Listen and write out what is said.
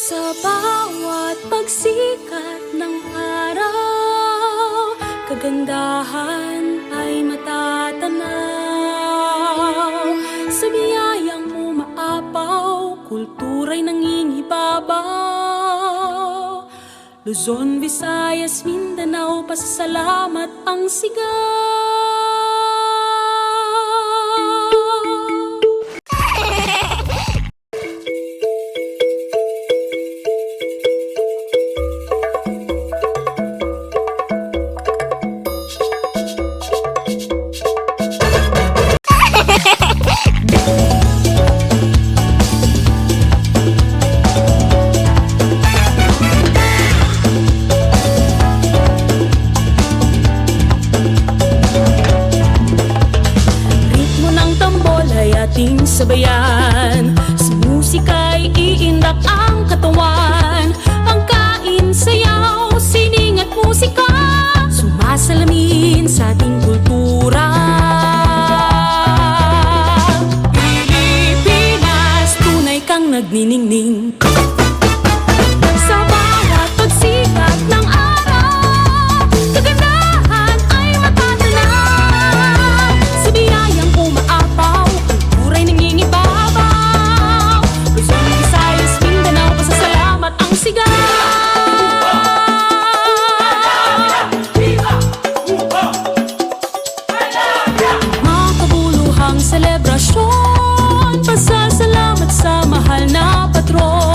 Sa bawat pagsikat ng araw, kagandahan ay matatanaw. Sa biyayang umaapaw, kultura'y nangingibabaw. Luzon, Visayas, Mindanao, pasasalamat ang sigaw. Ating sabayan, sa musika'y iindak ang katawan. Pangkain, sayaw, sining at musika, sumasalamin sa ating kultura. Pilipinas, tunay kang nagniningning. Sa bawat pagsikat ng araw, kagandahan ay matatanaw. Sa biyayang umaapaw, kultura'y nangingibabaw. Luzon, Visayas, Mindanao, pasasalamat ang sigaw. Makabuluhang selebrasyon, pasasalamat sa mahal na patron.